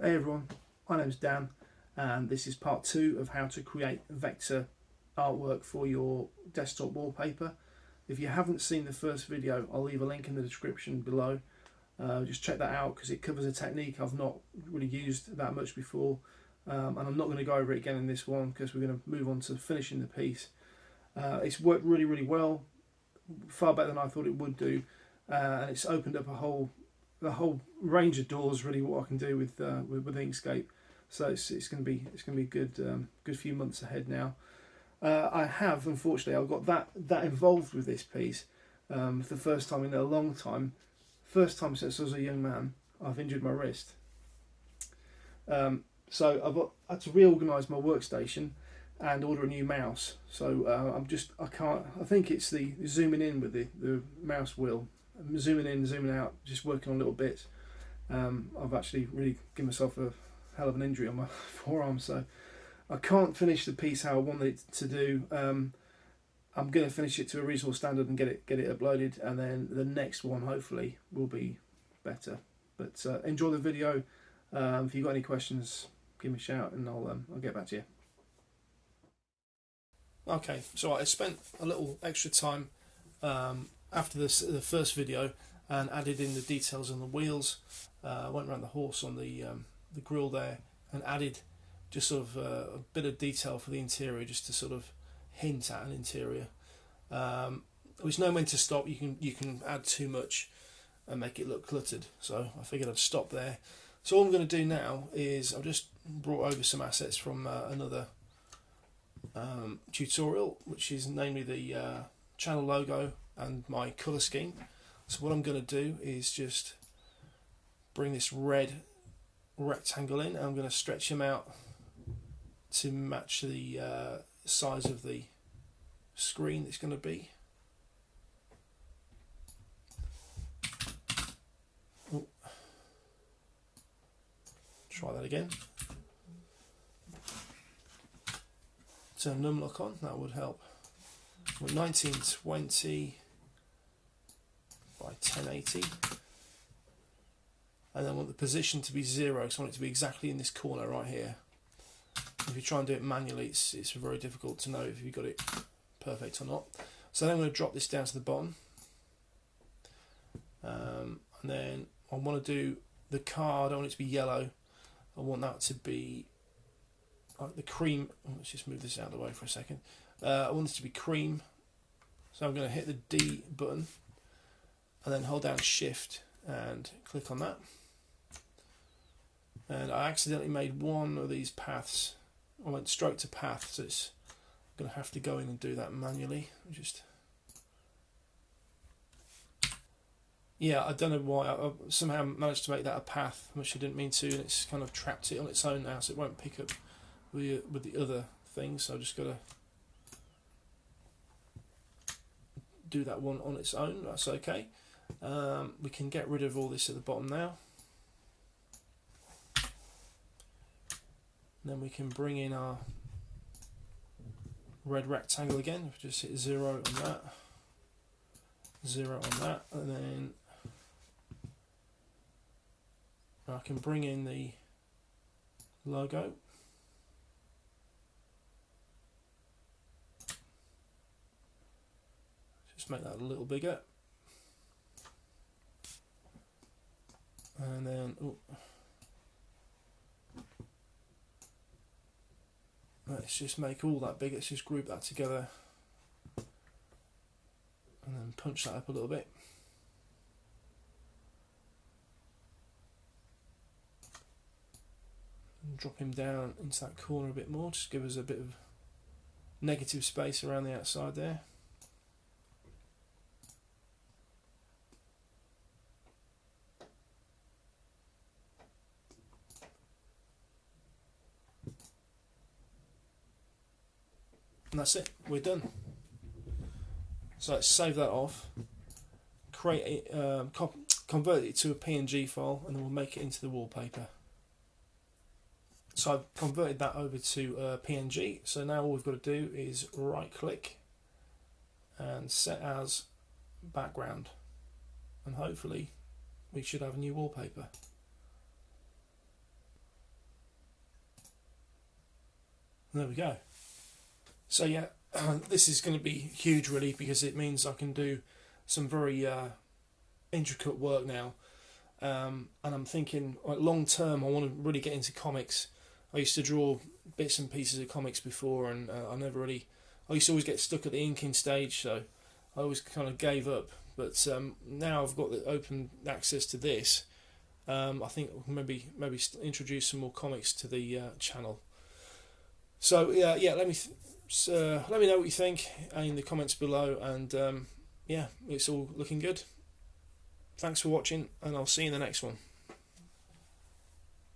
Hey everyone, my name's Dan and this is part 2 of how to create vector artwork for your desktop wallpaper. If you haven't seen the first video, I'll leave a link in the description below. Just check that out because it covers a technique I've not really used that much before, and I'm not going to go over it again in this one because we're going to move on to finishing the piece. It's worked really well, far better than I thought it would do, and it's opened up the whole range of doors really what I can do with Inkscape. So it's going to be a good few months ahead now. I have, unfortunately, I've got that involved with this piece for the first time in a long time. First time since I was a young man. I've injured my wrist. So I had to reorganise my workstation and order a new mouse. So I think it's the zooming in with the mouse wheel. I'm zooming in, zooming out, just working on little bits. I've actually really given myself a hell of an injury on my forearm, so I can't finish the piece how I want it to do. I'm going to finish it to a reasonable standard and get it uploaded, and then the next one hopefully will be better. But enjoy the video. If you've got any questions, give me a shout and I'll get back to you. Okay, so I spent a little extra time after the first video and added in the details on the wheels. Went around the horse on the grille there and added just sort of a bit of detail for the interior, just to sort of hint at an interior. There's no when to stop. You can add too much and make it look cluttered, so I figured I'd stop there. So all I'm going to do now is I've just brought over some assets from another tutorial, which is namely the channel logo and my colour scheme. So what I'm going to do is just bring this red rectangle in, and I'm going to stretch him out to match the size of the screen it's going to be. Ooh. Try that again. Turn numlock on, that would help. 1920 by 1080, and then I want the position to be 0, so I want it to be exactly in this corner right here. If you try and do it manually, it's very difficult to know if you've got it perfect or not. So then I'm going to drop this down to the bottom, and then I want to do the car. I don't want it to be yellow. I want that to be like the cream. Let's just move this out of the way for a second. I want it to be cream, so I'm going to hit the D button and then hold down Shift and click on that. And I accidentally made one of these paths. I went stroke to path, so it's going to have to go in and do that manually. Yeah, I don't know why. I somehow managed to make that a path, which I didn't mean to, and it's kind of trapped it on its own now, so it won't pick up with the other things. So I've just got to do that one on its own. That's okay. We can get rid of all this at the bottom now. And then we can bring in our red rectangle again. Just hit 0 on that, 0 on that, and then I can bring in the logo. Just make that a little bigger. And then let's just make all that big. Let's just group that together and then punch that up a little bit. And drop him down into that corner a bit more, just give us a bit of negative space around the outside there. And that's it, we're done. So let's save that off, create a, convert it to a PNG file, and then we'll make it into the wallpaper. So I've converted that over to PNG, so now all we've got to do is right click and set as background, and hopefully we should have a new wallpaper. There we go. So yeah, this is going to be huge really, because it means I can do some very intricate work now. And I'm thinking, like, long term I want to really get into comics. I used to draw bits and pieces of comics before, and I used to always get stuck at the inking stage, so I always kind of gave up. But now I've got the open access to this, I think maybe introduce some more comics to the channel. So yeah, let me know what you think in the comments below, and yeah, it's all looking good. Thanks for watching, and I'll see you in the next one.